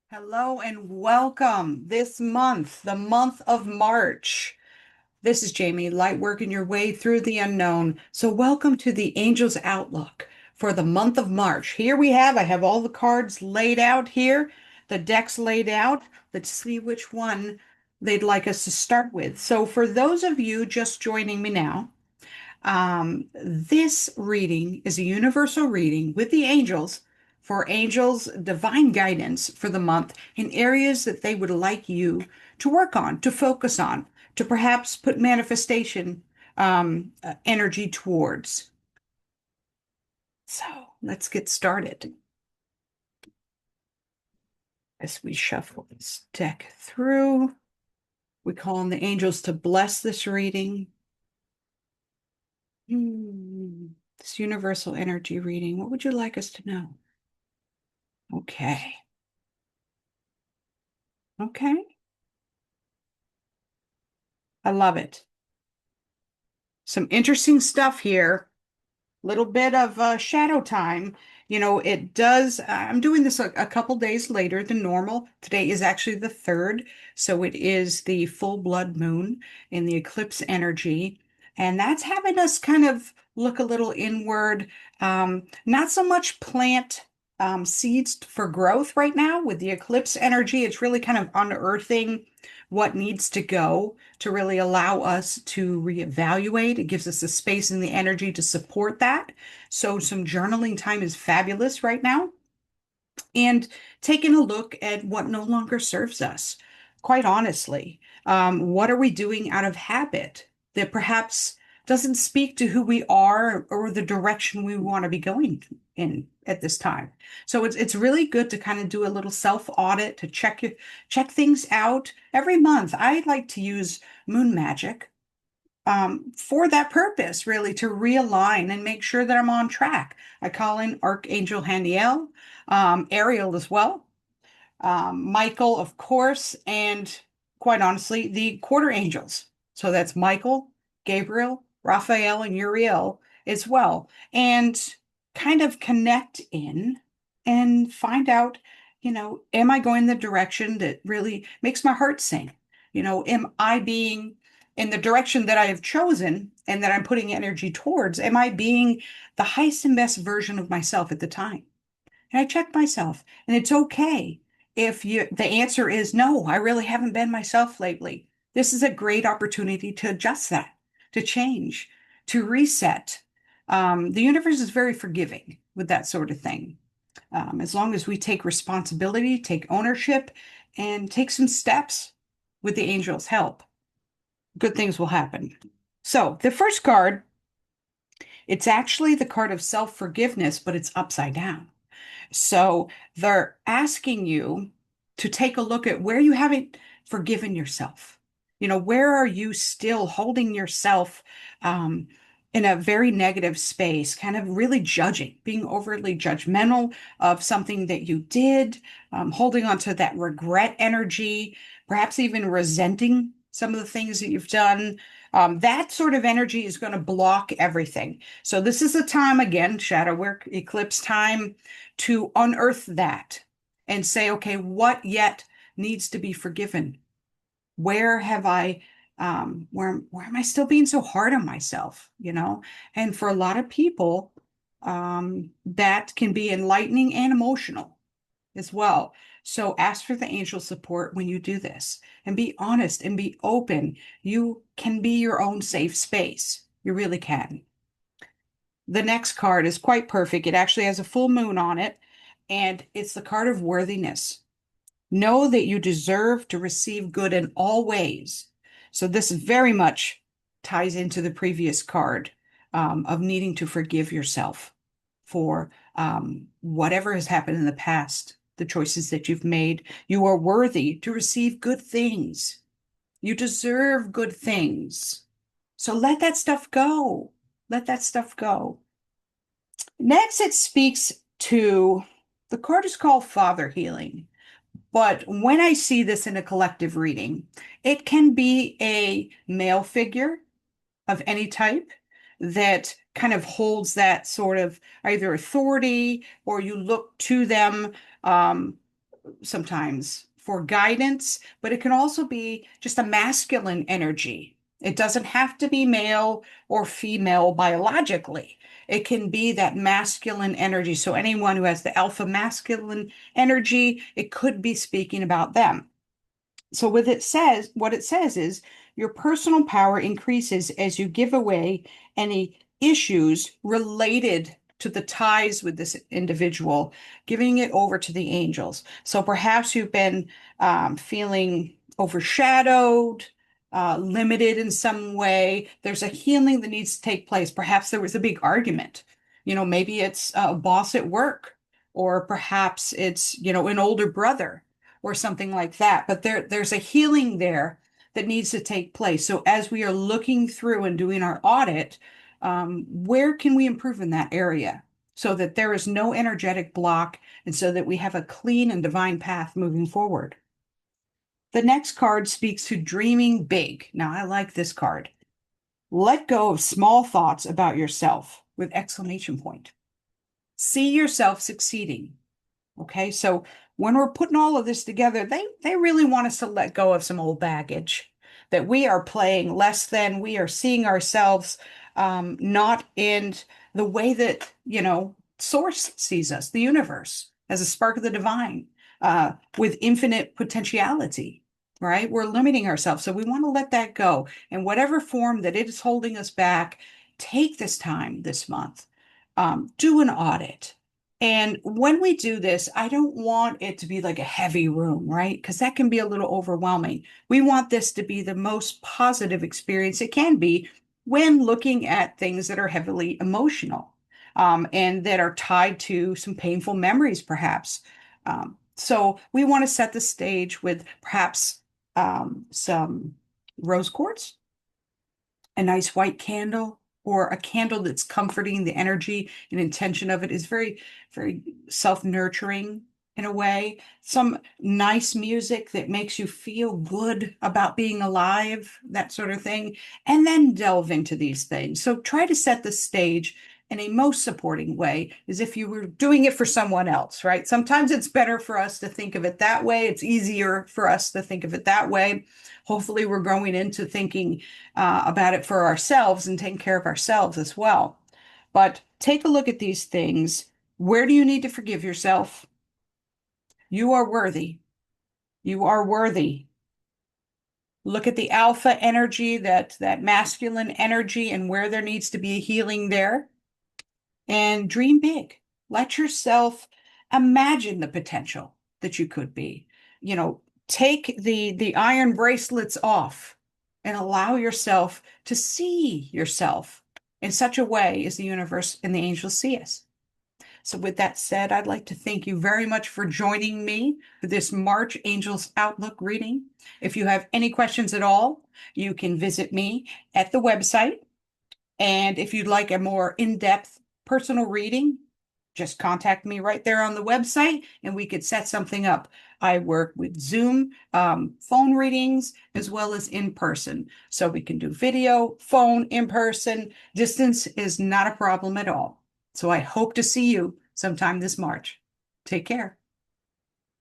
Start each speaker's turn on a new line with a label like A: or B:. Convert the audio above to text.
A: Hello and welcome this month, the month of March. This is Jamie, light working your way through the unknown. So, welcome to the Angel's Outlook for the month of March. I have all the cards laid out here, the decks laid out. Let's see which one they'd like us to start with. So, for those of you just joining me now, this reading is a universal reading with the angels for angels' divine guidance for the month in areas that they would like you to work on, to focus on, to perhaps put manifestation energy towards. So let's get started. As we shuffle this deck through, we call on the angels to bless this reading. This universal energy reading, what would you like us to know? Okay. Okay. I love it. Some interesting stuff here. Little bit of shadow time. It does. I'm doing this a couple days later than normal. Today is actually the 3rd, so it is the full blood moon in the eclipse energy. And that's having us kind of look a little inward. Not so much plant seeds for growth right now with the eclipse energy. It's really kind of unearthing what needs to go to really allow us to reevaluate. It gives us the space and the energy to support that. So, some journaling time is fabulous right now. And taking a look at what no longer serves us, quite honestly. What are we doing out of habit that perhaps doesn't speak to who we are or the direction we want to be going in at this time? So it's really good to kind of do a little self audit to check things out every month. I like to use moon magic for that purpose, really, to realign and make sure that I'm on track. I call in Archangel Jophiel, Ariel as well, Michael, of course, and quite honestly, the quarter angels. So that's Michael, Gabriel, Raphael, and Uriel as well. And kind of connect in and find out, am I going the direction that really makes my heart sing? Am I being in the direction that I have chosen and that I'm putting energy towards? Am I being the highest and best version of myself at the time? And I check myself, and it's okay if the answer is no, I really haven't been myself lately. This is a great opportunity to adjust that, to change, to reset. The universe is very forgiving with that sort of thing. As long as we take responsibility, take ownership, and take some steps with the angels' help, good things will happen. So the first card, it's actually the card of self-forgiveness, but it's upside down. So they're asking you to take a look at where you haven't forgiven yourself. Where are you still holding yourself in a very negative space, kind of really judging, being overly judgmental of something that you did, holding on to that regret energy, perhaps even resenting some of the things that you've done. That sort of energy is going to block everything. So this is a time, again, shadow work, eclipse time, to unearth that and say, okay, what yet needs to be forgiven? Where have I, where am I still being so hard on myself? And for a lot of people, that can be enlightening and emotional as well. So ask for the angel support when you do this and be honest and be open. You can be your own safe space. You really can. The next card is quite perfect. It actually has a full moon on it, and it's the card of worthiness. Know that you deserve to receive good in all ways. So this very much ties into the previous card of needing to forgive yourself for whatever has happened in the past, the choices that you've made. You are worthy to receive good things. You deserve good things. So let that stuff go. Let that stuff go. Next, it speaks to the card is called Father Healing. But when I see this in a collective reading, it can be a male figure of any type that kind of holds that sort of either authority or you look to them sometimes for guidance, but it can also be just a masculine energy. It doesn't have to be male or female biologically. It can be that masculine energy. So anyone who has the alpha masculine energy, it could be speaking about them. So what it says is your personal power increases as you give away any issues related to the ties with this individual, giving it over to the angels. So perhaps you've been feeling overshadowed, limited in some way. There's a healing that needs to take place. Perhaps there was a big argument. Maybe it's a boss at work, or perhaps it's, an older brother or something like that. But there's a healing there that needs to take place. So as we are looking through and doing our audit, where can we improve in that area so that there is no energetic block and so that we have a clean and divine path moving forward? The next card speaks to dreaming big. Now, I like this card. Let go of small thoughts about yourself with exclamation point. See yourself succeeding. Okay, so when we're putting all of this together, they really want us to let go of some old baggage, that we are playing less than, we are seeing ourselves not in the way that, Source sees us, the universe, as a spark of the divine, with infinite potentiality, right? We're limiting ourselves. So we want to let that go. And whatever form that it is holding us back, take this time this month, do an audit. And when we do this, I don't want it to be like a heavy room, right? Because that can be a little overwhelming. We want this to be the most positive experience it can be when looking at things that are heavily emotional, and that are tied to some painful memories, perhaps. So we want to set the stage with perhaps some rose quartz, a nice white candle, or a candle that's comforting. The energy and intention of it is very, very self-nurturing in a way. Some nice music that makes you feel good about being alive, that sort of thing, and then delve into these things. So try to set the stage in a most supporting way, as if you were doing it for someone else, right? Sometimes it's better for us to think of it that way. It's easier for us to think of it that way. Hopefully, we're growing into thinking about it for ourselves and taking care of ourselves as well. But take a look at these things. Where do you need to forgive yourself? You are worthy. You are worthy. Look at the alpha energy, that masculine energy, and where there needs to be a healing there. And dream big. Let yourself imagine the potential that you could be. Take the iron bracelets off and allow yourself to see yourself in such a way as the universe and the angels see us. So with that said, I'd like to thank you very much for joining me for this March Angels Outlook reading. If you have any questions at all, you can visit me at the website. And if you'd like a more in-depth personal reading, just contact me right there on the website and we could set something up. I work with Zoom, phone readings, as well as in person. So we can do video, phone, in person. Distance is not a problem at all. So I hope to see you sometime this March. Take care.